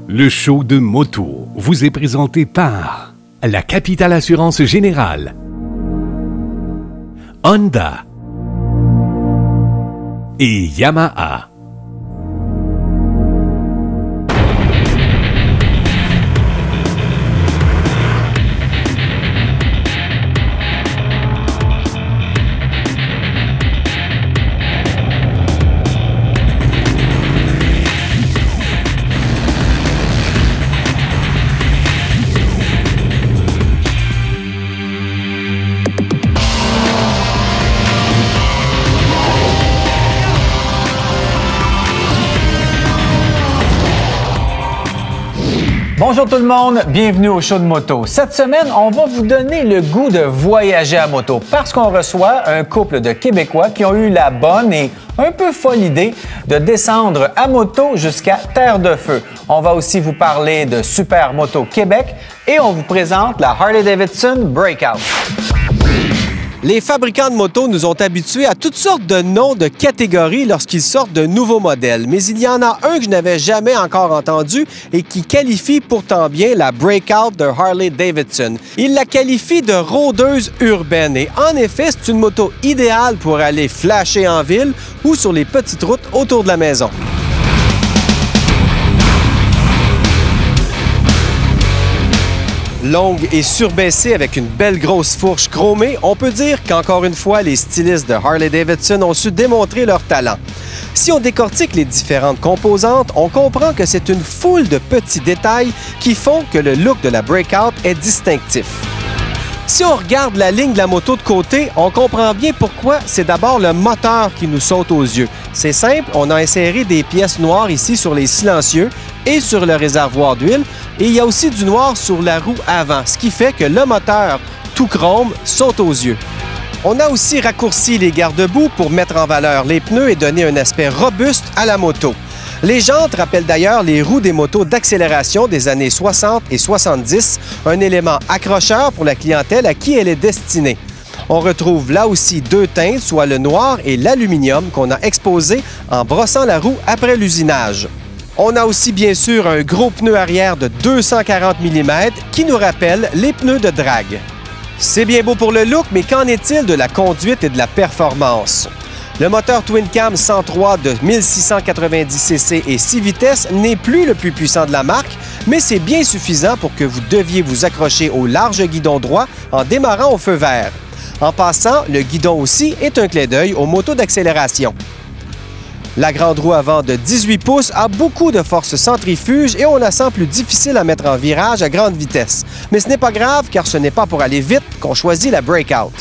Le show de moto vous est présenté par la Capitale Assurance Générale, Honda et Yamaha. Bonjour tout le monde, bienvenue au show de moto. Cette semaine, on va vous donner le goût de voyager à moto parce qu'on reçoit un couple de Québécois qui ont eu la bonne et un peu folle idée de descendre à moto jusqu'à Terre de Feu. On va aussi vous parler de Super Moto Québec et on vous présente la Harley-Davidson Breakout. Les fabricants de motos nous ont habitués à toutes sortes de noms de catégories lorsqu'ils sortent de nouveaux modèles. Mais il y en a un que je n'avais jamais encore entendu et qui qualifie pourtant bien la Breakout de Harley-Davidson. Il la qualifie de rôdeuse urbaine et en effet, c'est une moto idéale pour aller flasher en ville ou sur les petites routes autour de la maison. Longue et surbaissée avec une belle grosse fourche chromée, on peut dire qu'encore une fois, les stylistes de Harley-Davidson ont su démontrer leur talent. Si on décortique les différentes composantes, on comprend que c'est une foule de petits détails qui font que le look de la Breakout est distinctif. Si on regarde la ligne de la moto de côté, on comprend bien pourquoi c'est d'abord le moteur qui nous saute aux yeux. C'est simple, on a inséré des pièces noires ici sur les silencieux et sur le réservoir d'huile, et il y a aussi du noir sur la roue avant, ce qui fait que le moteur, tout chrome, saute aux yeux. On a aussi raccourci les garde-boue pour mettre en valeur les pneus et donner un aspect robuste à la moto. Les jantes rappellent d'ailleurs les roues des motos d'accélération des années 60 et 70, un élément accrocheur pour la clientèle à qui elle est destinée. On retrouve là aussi deux teintes, soit le noir et l'aluminium qu'on a exposé en brossant la roue après l'usinage. On a aussi bien sûr un gros pneu arrière de 240 mm qui nous rappelle les pneus de drague. C'est bien beau pour le look, mais qu'en est-il de la conduite et de la performance? Le moteur Twin Cam 103 de 1690 cc et 6 vitesses n'est plus le plus puissant de la marque, mais c'est bien suffisant pour que vous deviez vous accrocher au large guidon droit en démarrant au feu vert. En passant, le guidon aussi est un clin d'œil aux motos d'accélération. La grande roue avant de 18 pouces a beaucoup de force centrifuge et on la sent plus difficile à mettre en virage à grande vitesse. Mais ce n'est pas grave car ce n'est pas pour aller vite qu'on choisit la Breakout.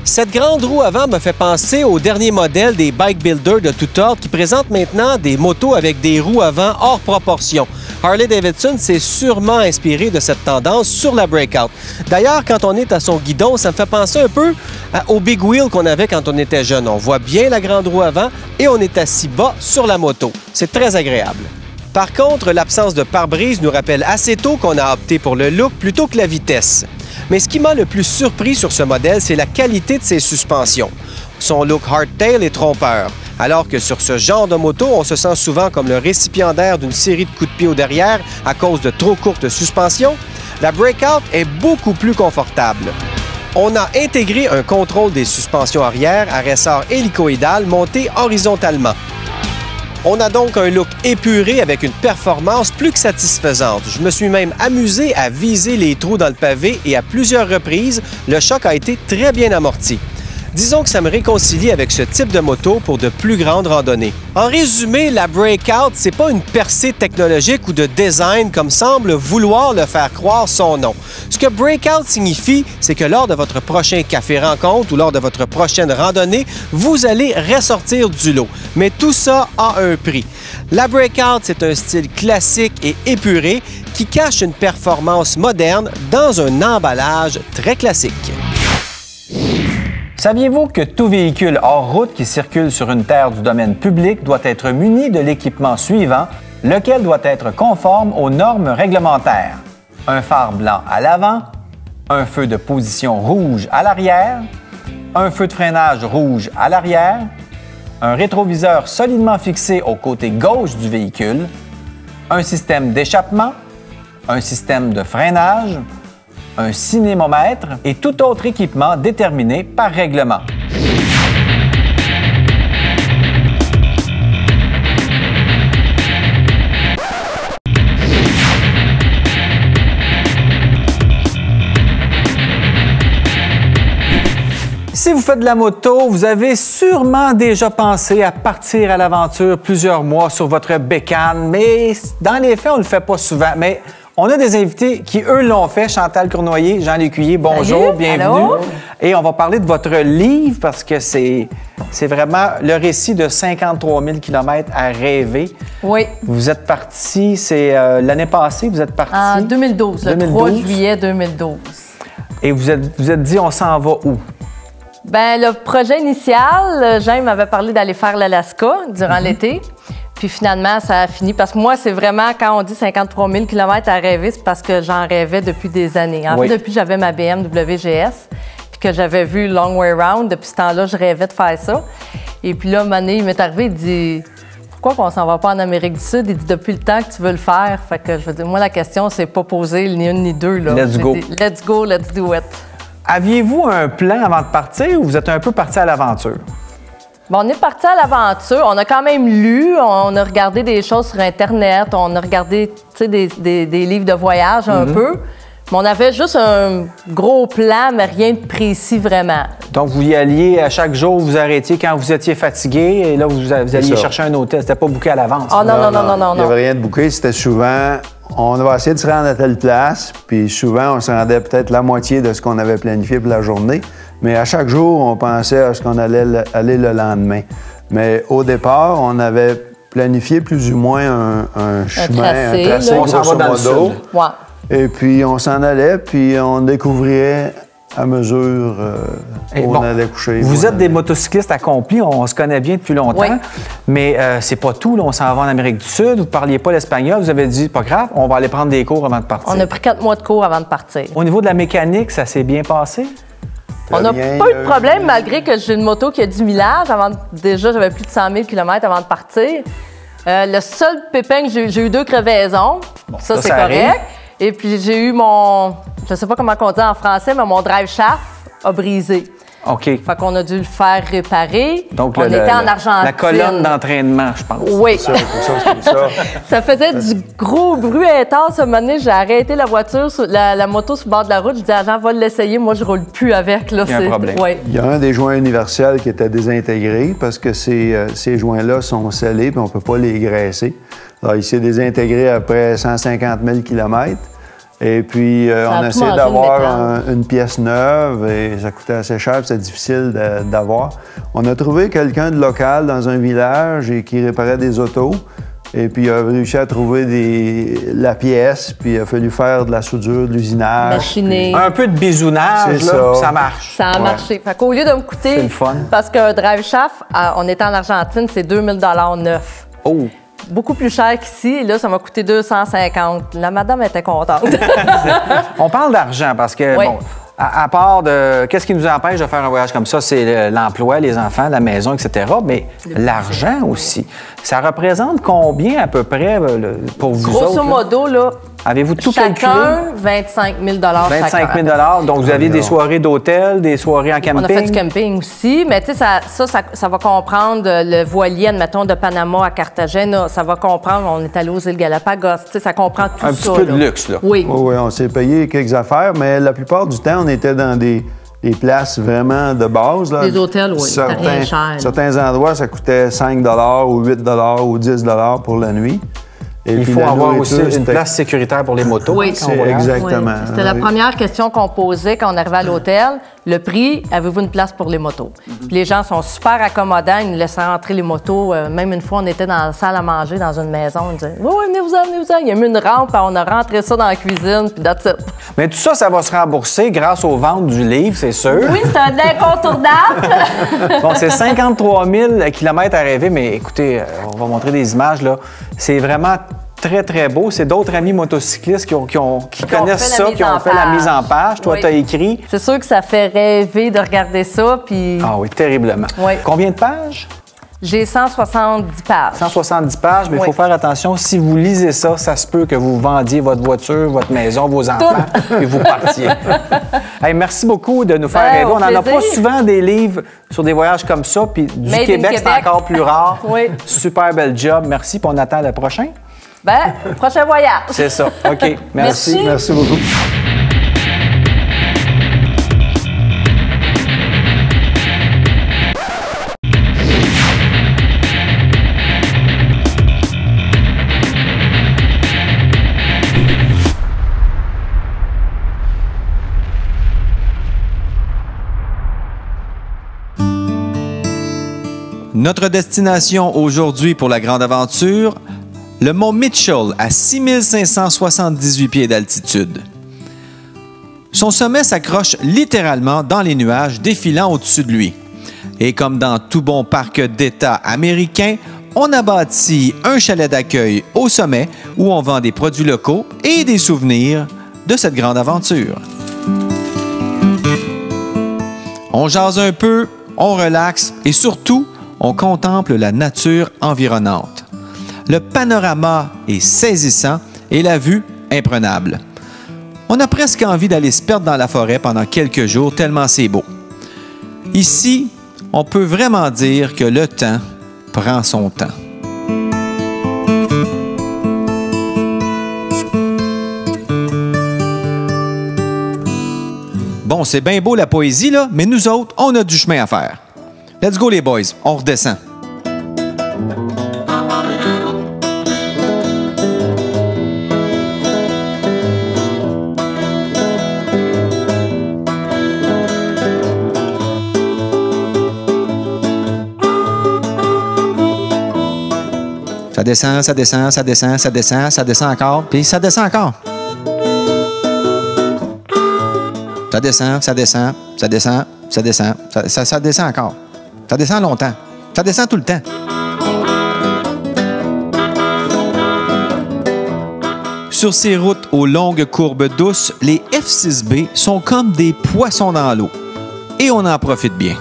Cette grande roue avant me fait penser au dernier modèle des bike builders de tout ordre qui présentent maintenant des motos avec des roues avant hors proportion. Harley-Davidson s'est sûrement inspiré de cette tendance sur la Breakout. D'ailleurs, quand on est à son guidon, ça me fait penser un peu au Big Wheel qu'on avait quand on était jeune. On voit bien la grande roue avant et on est assis bas sur la moto. C'est très agréable. Par contre, l'absence de pare-brise nous rappelle assez tôt qu'on a opté pour le look plutôt que la vitesse. Mais ce qui m'a le plus surpris sur ce modèle, c'est la qualité de ses suspensions. Son look hardtail est trompeur, alors que sur ce genre de moto, on se sent souvent comme le récipiendaire d'une série de coups de pied au derrière à cause de trop courtes suspensions. La Breakout est beaucoup plus confortable. On a intégré un contrôle des suspensions arrière à ressort hélicoïdal monté horizontalement. On a donc un look épuré avec une performance plus que satisfaisante. Je me suis même amusé à viser les trous dans le pavé et à plusieurs reprises, le choc a été très bien amorti. Disons que ça me réconcilie avec ce type de moto pour de plus grandes randonnées. En résumé, la Breakout, c'est pas une percée technologique ou de design comme semble vouloir le faire croire son nom. Ce que Breakout signifie, c'est que lors de votre prochain café-rencontre ou lors de votre prochaine randonnée, vous allez ressortir du lot. Mais tout ça a un prix. La Breakout, c'est un style classique et épuré qui cache une performance moderne dans un emballage très classique. Saviez-vous que tout véhicule hors route qui circule sur une terre du domaine public doit être muni de l'équipement suivant, lequel doit être conforme aux normes réglementaires? Un phare blanc à l'avant, un feu de position rouge à l'arrière, un feu de freinage rouge à l'arrière, un rétroviseur solidement fixé au côté gauche du véhicule, un système d'échappement, un système de freinage, un cinémomètre et tout autre équipement déterminé par règlement. Si vous faites de la moto, vous avez sûrement déjà pensé à partir à l'aventure plusieurs mois sur votre bécane, mais dans les faits, on ne le fait pas souvent. Mais on a des invités qui, eux, l'ont fait. Chantal Cournoyer, Jean Lécuyer, bonjour, salut, bienvenue. allô. Et on va parler de votre livre parce que c'est vraiment le récit de 53 000 km à rêver. Oui. Vous êtes parti, c'est l'année passée, vous êtes parti? En 2012, le 3 juillet 2012. Et vous êtes dit, on s'en va où? Ben le projet initial, Jean m'avait parlé d'aller faire l'Alaska durant l'été. Puis finalement, ça a fini. Parce que moi, c'est vraiment, quand on dit 53 000 km à rêver, c'est parce que j'en rêvais depuis des années. En fait, depuis que j'avais ma BMW GS, puis que j'avais vu Long Way Round, depuis ce temps-là, je rêvais de faire ça. Et puis là, un moment donné, il m'est arrivé, il dit « Pourquoi qu'on s'en va pas en Amérique du Sud? » Il dit « Depuis le temps que tu veux le faire. » Fait que je veux dire, moi, la question, c'est pas poser ni une ni deux. Là. Let's go. Dit, let's go, let's do it. Aviez-vous un plan avant de partir ou vous êtes un peu parti à l'aventure? Bon, on est parti à l'aventure. On a quand même lu, on a regardé des choses sur Internet, on a regardé des livres de voyage un peu. Mais on avait juste un gros plan, mais rien de précis vraiment. Donc, vous y alliez à chaque jour, vous arrêtiez quand vous étiez fatigué et là, vous alliez chercher un hôtel. C'était pas booké à l'avance. Oh non. Il n'y avait rien de booké. C'était souvent, on va essayer de se rendre à telle place, puis souvent, on se rendait peut-être la moitié de ce qu'on avait planifié pour la journée. Mais à chaque jour, on pensait à ce qu'on allait aller le lendemain. Mais au départ, on avait planifié plus ou moins un chemin, un tracé, on s'en va dans le sud. Ouais. Et puis, on s'en allait, puis on découvrait à mesure où on allait coucher. Vous êtes des motocyclistes accomplis, on se connaît bien depuis longtemps, oui. Mais c'est pas tout. Là, on s'en va en Amérique du Sud, vous ne parliez pas l'espagnol, vous avez dit, pas grave, on va aller prendre des cours avant de partir. On a pris 4 mois de cours avant de partir. Au niveau de la mécanique, ça s'est bien passé? On n'a pas eu de problème, malgré que j'ai une moto qui a 10 000 âges. Déjà, j'avais plus de 100 000 km avant de partir. Le seul pépin que j'ai eu 2 crevaisons. Bon, ça c'est correct. Arrive. Et puis, j'ai eu je sais pas comment on dit en français, mais mon drive shaft a brisé. OK. Fait qu'on a dû le faire réparer. Donc, on était en Argentine. La colonne d'entraînement, je pense. Oui. C'est ça, quelque chose comme ça. Ça faisait du gros bruit intense. À un moment donné, j'ai arrêté la voiture, la moto sur le bord de la route. Je dis à Jean, va l'essayer. Moi, je roule plus avec. Là, il y a un problème. Ouais. Il y a un des joints universels qui était désintégré parce que ces joints-là sont scellés et on ne peut pas les graisser. Alors, il s'est désintégré après 150 000 km. Et puis, on a essayé d'avoir une pièce neuve et ça coûtait assez cher, c'était difficile d'avoir. On a trouvé quelqu'un de local dans un village et qui réparait des autos. Et puis, il a réussi à trouver la pièce, puis il a fallu faire de la soudure, de l'usinage. Machiner. Un peu de bisounage, là, ça marche. Ça a marché. Fait qu'au lieu de me coûter... C'est le fun. Parce qu'un drive shaft, on était en Argentine, c'est 2 000 neuf. Oh! Beaucoup plus cher qu'ici. Et là, ça m'a coûté 250. La madame était contente. On parle d'argent parce que, oui. bon, à part de... Qu'est-ce qui nous empêche de faire un voyage comme ça? C'est l'emploi, les enfants, la maison, etc. Mais l'argent aussi. Ça représente combien à peu près pour vous autres? Grosso modo, là, avez-vous tout chacun, calculé? 25 000 25 000 donc vous aviez des soirées d'hôtel, des soirées en camping? On a fait du camping aussi, mais tu sais, ça va comprendre le voilier, admettons, de Panama à Cartagena. Ça va comprendre, on est allé aux îles Galapagos. Tu sais, ça comprend tout ça. Un petit peu de luxe, là. Oui. Oui, on s'est payé quelques affaires, mais la plupart du temps, on était dans des places vraiment de base. Là. Les hôtels, oui, c'était rien cher. Certains endroits, ça coûtait 5 ou 8 ou 10 pour la nuit. Et il faut avoir aussi une place sécuritaire pour les motos. Oui, exactement. Oui. C'était la première question qu'on posait quand on arrivait à l'hôtel. Le prix, avez-vous une place pour les motos? Puis les gens sont super accommodants, ils nous laissaient rentrer les motos. Même une fois, on était dans la salle à manger dans une maison. On disait, oui, venez-vous-en. Il y a mis une rampe, on a rentré ça dans la cuisine, puis that's it. Mais tout ça, ça va se rembourser grâce aux ventes du livre, c'est sûr. Oui, c'est un incontournable. Bon, c'est 53 000 km à rêver, mais écoutez, on va montrer des images, là. C'est vraiment très, très beau. C'est d'autres amis motocyclistes qui connaissent ça, qui ont fait la mise en page. Toi, tu as écrit. C'est sûr que ça fait rêver de regarder ça. Puis... Ah oui, terriblement. Oui. Combien de pages? J'ai 170 pages. 170 pages, mais il faut faire attention. Si vous lisez ça, ça se peut que vous vendiez votre voiture, votre maison, vos enfants, et vous partiez. Hey, merci beaucoup de nous faire rêver. On n'en a pas souvent des livres sur des voyages comme ça, puis du Québec, c'est encore plus rare. Oui. Super bel job. Merci, puis on attend le prochain. Bien, prochain voyage. C'est ça. OK. Merci. Merci beaucoup. Notre destination aujourd'hui pour la grande aventure, le mont Mitchell à 6578 pieds d'altitude. Son sommet s'accroche littéralement dans les nuages défilant au-dessus de lui. Et comme dans tout bon parc d'État américain, on a bâti un chalet d'accueil au sommet où on vend des produits locaux et des souvenirs de cette grande aventure. On jase un peu, on relaxe et surtout, on contemple la nature environnante. Le panorama est saisissant et la vue imprenable. On a presque envie d'aller se perdre dans la forêt pendant quelques jours tellement c'est beau. Ici, on peut vraiment dire que le temps prend son temps. Bon, c'est bien beau la poésie, là, mais nous autres, on a du chemin à faire. Let's go les boys, on redescend. Ça descend, ça descend, ça descend, ça descend, ça descend encore, puis ça descend encore. Ça descend, ça descend, ça descend, ça descend, ça descend encore. Ça descend longtemps. Ça descend tout le temps. Sur ces routes aux longues courbes douces, les F6B sont comme des poissons dans l'eau. Et on en profite bien.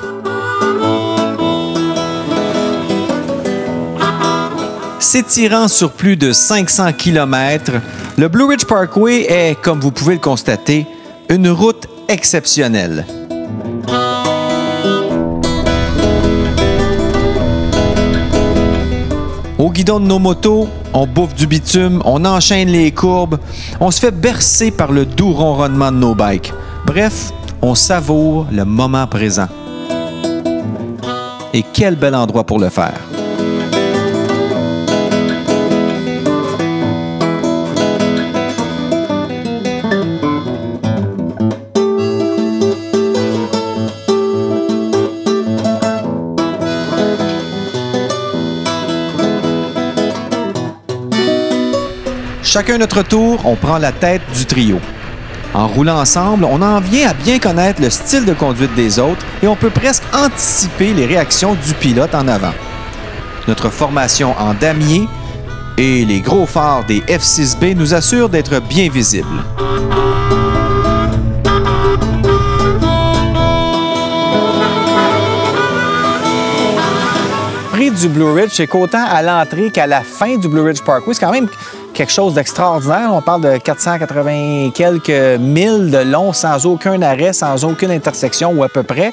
S'étirant sur plus de 500 km, le Blue Ridge Parkway est, comme vous pouvez le constater, une route exceptionnelle. Au guidon de nos motos, on bouffe du bitume, on enchaîne les courbes, on se fait bercer par le doux ronronnement de nos bikes. Bref, on savoure le moment présent. Et quel bel endroit pour le faire. Chacun notre tour, on prend la tête du trio. En roulant ensemble, on en vient à bien connaître le style de conduite des autres et on peut presque anticiper les réactions du pilote en avant. Notre formation en damier et les gros phares des F6B nous assurent d'être bien visibles. Prix du Blue Ridge, c'est qu'autant à l'entrée qu'à la fin du Blue Ridge Parkway, c'est quand même quelque chose d'extraordinaire. On parle de 480 quelques milles de long sans aucun arrêt, sans aucune intersection ou à peu près.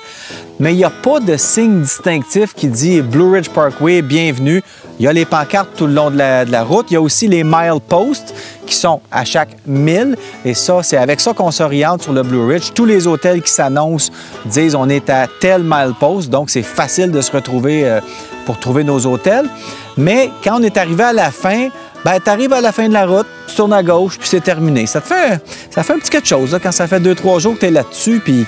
Mais il n'y a pas de signe distinctif qui dit Blue Ridge Parkway, bienvenue. Il y a les pancartes tout le long de la route. Il y a aussi les mileposts qui sont à chaque mille. Et ça, c'est avec ça qu'on s'oriente sur le Blue Ridge. Tous les hôtels qui s'annoncent disent on est à tel milepost. Donc, c'est facile de se retrouver pour trouver nos hôtels. Mais quand on est arrivé à la fin, ben, tu arrives à la fin de la route, tu tournes à gauche, puis c'est terminé. Ça fait un petit quelque chose là, quand ça fait 2-3 jours que tu es là-dessus, puis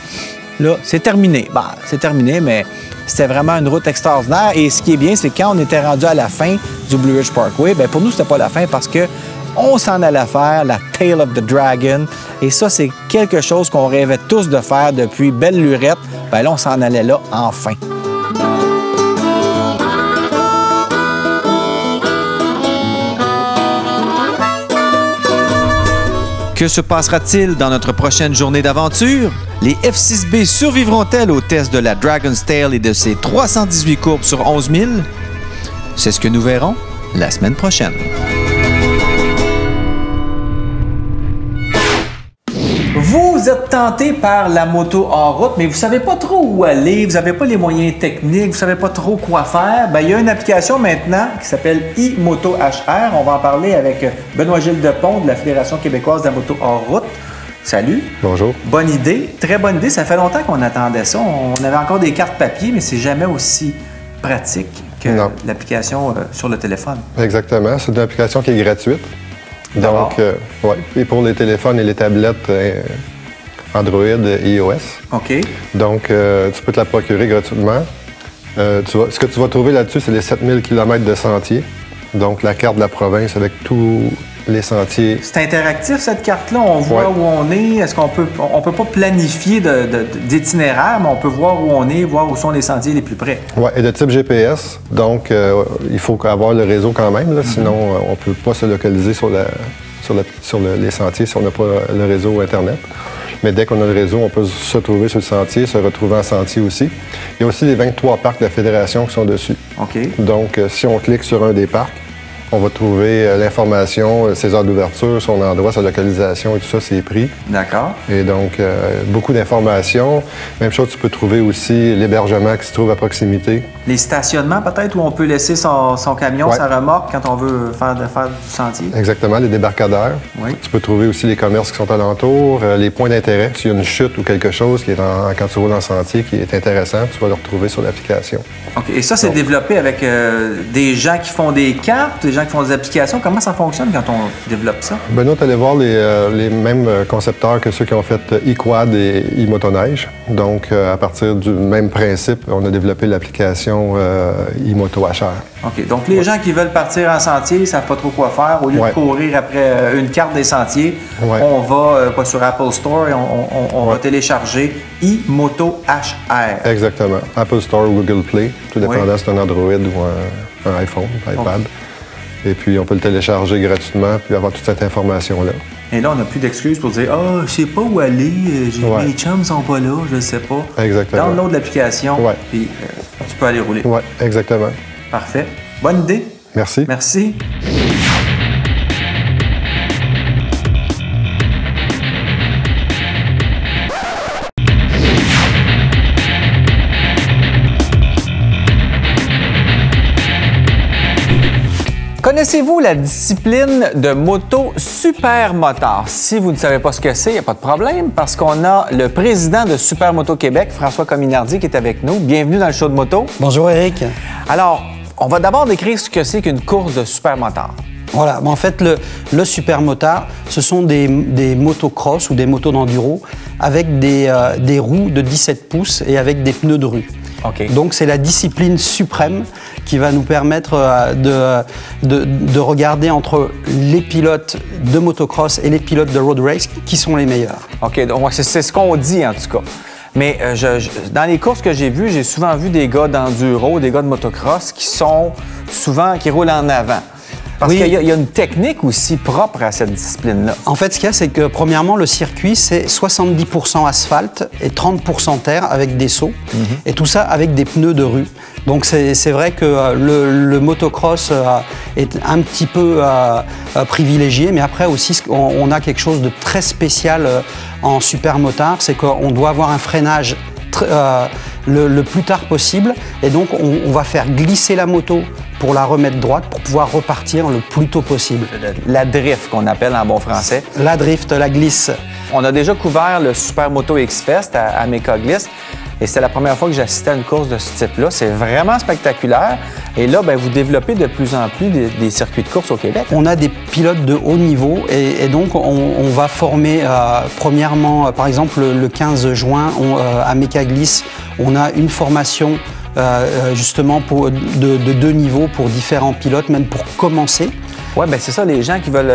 là, c'est terminé. Ben, c'est terminé, mais c'était vraiment une route extraordinaire. Et ce qui est bien, c'est que quand on était rendu à la fin du Blue Ridge Parkway, ben, pour nous, c'était pas la fin parce que on s'en allait faire la Tail of the Dragon. Et ça, c'est quelque chose qu'on rêvait tous de faire depuis belle lurette. Ben là, on s'en allait là enfin. Que se passera-t-il dans notre prochaine journée d'aventure? Les F6B survivront-elles au test de la Dragon's Tail et de ses 318 courbes sur 11 000? C'est ce que nous verrons la semaine prochaine. Vous êtes tenté par la moto en route, mais vous ne savez pas trop où aller, vous n'avez pas les moyens techniques, vous ne savez pas trop quoi faire. Bien, il y a une application maintenant qui s'appelle iMoto HR. On va en parler avec Benoît-Gilles Depont de la Fédération québécoise de la moto en route. Salut. Bonjour. Bonne idée, très bonne idée. Ça fait longtemps qu'on attendait ça. On avait encore des cartes papier, mais c'est jamais aussi pratique que l'application sur le téléphone. Exactement. C'est une application qui est gratuite. Donc, ouais. Et pour les téléphones et les tablettes Android et iOS. OK. Donc, tu peux te la procurer gratuitement. Ce que tu vas trouver là-dessus, c'est les 7000 km de sentiers. Donc, la carte de la province avec tous les sentiers. C'est interactif, cette carte-là. On voit où on est. Est-ce qu'on peut pas planifier d'itinéraire, mais on peut voir où on est, voir où sont les sentiers les plus près? Oui, et de type GPS. Donc, il faut avoir le réseau quand même. Là, sinon, on ne peut pas se localiser sur les sentiers si on n'a pas le réseau Internet. Mais dès qu'on a le réseau, on peut se trouver sur le sentier, se retrouver en sentier aussi. Il y a aussi les 23 parcs de la Fédération qui sont dessus. OK. Donc, si on clique sur un des parcs, on va trouver l'information, ses heures d'ouverture, son endroit, sa localisation et tout ça, ses prix. D'accord. Et donc, beaucoup d'informations. Même chose, tu peux trouver aussi l'hébergement qui se trouve à proximité. Les stationnements, peut-être, où on peut laisser son camion, sa remorque, quand on veut faire du sentier. Exactement, les débarcadères. Oui. Tu peux trouver aussi les commerces qui sont alentour, les points d'intérêt. S'il y a une chute ou quelque chose qui est quand tu roules dans le sentier qui est intéressant, tu vas le retrouver sur l'application. OK. Et ça, c'est développé avec des gens qui font des cartes, des gens qui font des applications. Comment ça fonctionne quand on développe ça? Benoît, tu allais voir les mêmes concepteurs que ceux qui ont fait iQuad et iMotoneige. Donc, à partir du même principe, on a développé l'application iMoto HR. OK. Donc, les gens qui veulent partir en sentier, ils ne savent pas trop quoi faire. Au lieu de courir après une carte des sentiers, on va sur Apple Store et on va télécharger iMoto HR. Exactement. Apple Store ou Google Play, tout dépendant si c'est un Android ou un iPhone, iPad. Et puis, on peut le télécharger gratuitement puis avoir toute cette information-là. Et là, on n'a plus d'excuses pour dire « Ah, je sais pas où aller, mes chums sont pas là, je ne sais pas. » Exactement. Download l'application, puis tu peux aller rouler. Oui, exactement. Parfait. Bonne idée. Merci. Merci. Connaissez-vous la discipline de moto supermotard? Si vous ne savez pas ce que c'est, il n'y a pas de problème parce qu'on a le président de Supermoto Québec, François Cominardi, qui est avec nous. Bienvenue dans le show de moto. Bonjour Eric. Alors, on va d'abord décrire ce que c'est qu'une course de supermotard. Voilà, en fait, le supermotard, ce sont des motocross ou des motos d'enduro avec des roues de 17 pouces et avec des pneus de rue. Okay. Donc c'est la discipline suprême qui va nous permettre de regarder entre les pilotes de motocross et les pilotes de road race qui sont les meilleurs. OK, donc c'est ce qu'on dit en tout cas. Mais dans les courses que j'ai vues, j'ai souvent vu des gars d'enduro, des gars de motocross qui roulent en avant. Parce qu'il y a une technique aussi propre à cette discipline-là. En fait, ce qu'il y a, c'est que premièrement, le circuit, c'est 70% asphalte et 30% terre avec des sauts. Et tout ça avec des pneus de rue. Donc c'est vrai que le motocross est un petit peu privilégié, mais après aussi, on a quelque chose de très spécial en supermotard, c'est qu'on doit avoir un freinage le plus tard possible. Et donc, on va faire glisser la moto pour la remettre droite, pour pouvoir repartir le plus tôt possible. La drift qu'on appelle en bon français. La drift, la glisse. On a déjà couvert le Supermoto X-Fest à Mécaglisse et c'est la première fois que j'assistais à une course de ce type-là. C'est vraiment spectaculaire. Et là, vous développez de plus en plus des circuits de course au Québec. On a des pilotes de haut niveau et donc on va former premièrement, par exemple, le 15 juin à Mécaglisse, on a une formation justement de 2 niveaux pour différents pilotes, même pour commencer. Oui, bien c'est ça, les gens qui veulent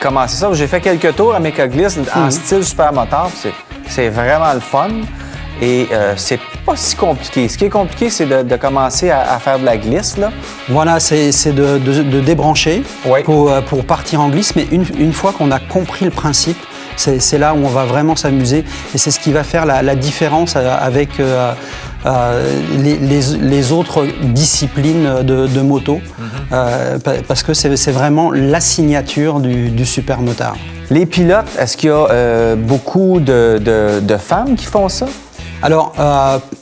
commencer ça. J'ai fait quelques tours à Mécaglisse en style supermotard. C'est vraiment le fun. Et c'est pas si compliqué. Ce qui est compliqué, c'est de commencer à faire de la glisse, là. Voilà, c'est de débrancher pour partir en glisse. Mais une fois qu'on a compris le principe, c'est là où on va vraiment s'amuser. Et c'est ce qui va faire la différence avec les autres disciplines de moto, parce que c'est vraiment la signature du supermotard. Les pilotes, est-ce qu'il y a beaucoup de femmes qui font ça? Alors,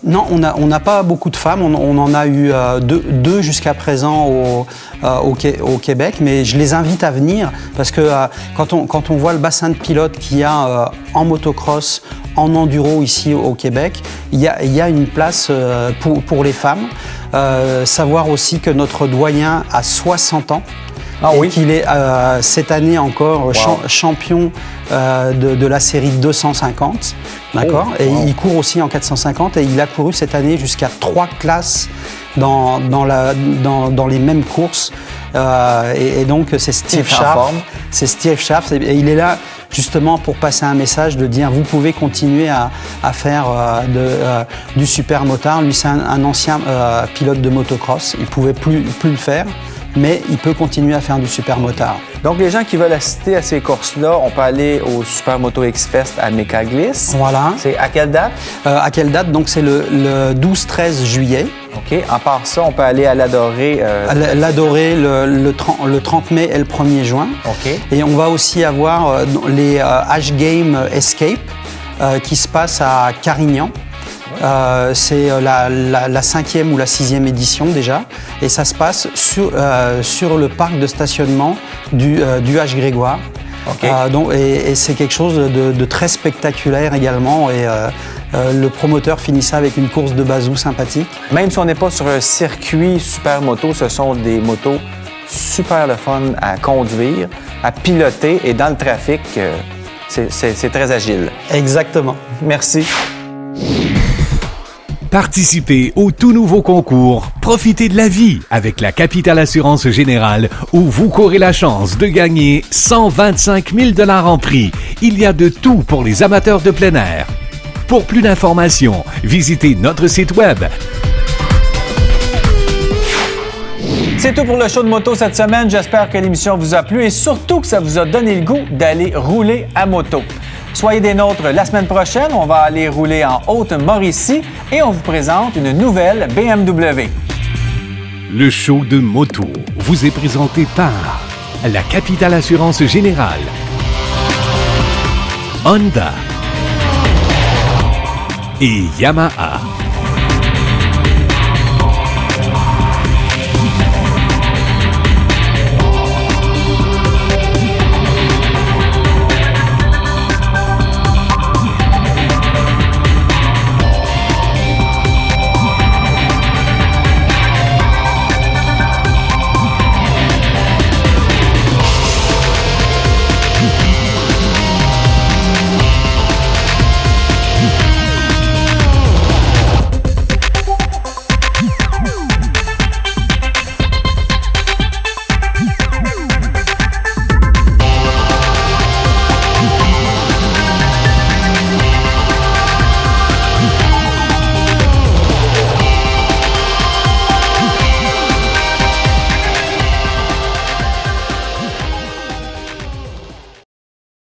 non, on n'a pas beaucoup de femmes. On en a eu deux jusqu'à présent au Québec, mais je les invite à venir parce que quand on voit le bassin de pilotes qu'il y a en motocross, en enduro ici au Québec, il y a une place pour les femmes. Savoir aussi que notre doyen a 60 ans. Et qu'il est cette année encore champion de la série 250, d'accord. Et il court aussi en 450 et il a couru cette année jusqu'à 3 classes dans les mêmes courses. Et donc c'est Steve Schaff. C'est Steve Schaff et il est là justement pour passer un message de dire vous pouvez continuer à faire du supermotard. Lui c'est un ancien pilote de motocross, il pouvait plus le faire. Mais il peut continuer à faire du supermotard. Donc, les gens qui veulent assister à ces courses-là, on peut aller au Supermoto X-Fest à Mécaglis. Voilà. C'est à quelle date? À quelle date? Donc, c'est le 12-13 juillet. OK. En part ça, on peut aller à l'Adoré. L'Adoré le 30 mai et le 1er juin. OK. Et on va aussi avoir les H-Game Escape qui se passent à Carignan. C'est la 5e ou la 6e édition déjà et ça se passe sur le parc de stationnement du H Grégoire. Okay. Et c'est quelque chose de très spectaculaire également et le promoteur finit ça avec une course de bazou sympathique. Même si on n'est pas sur un circuit supermoto, ce sont des motos super le fun à conduire, à piloter et dans le trafic, c'est très agile. Exactement. Merci. Participez au tout nouveau concours Profitez de la vie avec la Capitale Assurance Générale où vous courez la chance de gagner 125 000 $ en prix. Il y a de tout pour les amateurs de plein air. Pour plus d'informations, visitez notre site web. C'est tout pour le show de moto cette semaine. J'espère que l'émission vous a plu et surtout que ça vous a donné le goût d'aller rouler à moto. Soyez des nôtres la semaine prochaine. On va aller rouler en Haute-Mauricie et on vous présente une nouvelle BMW. Le show de moto vous est présenté par la Capitale Assurance Générale, Honda et Yamaha.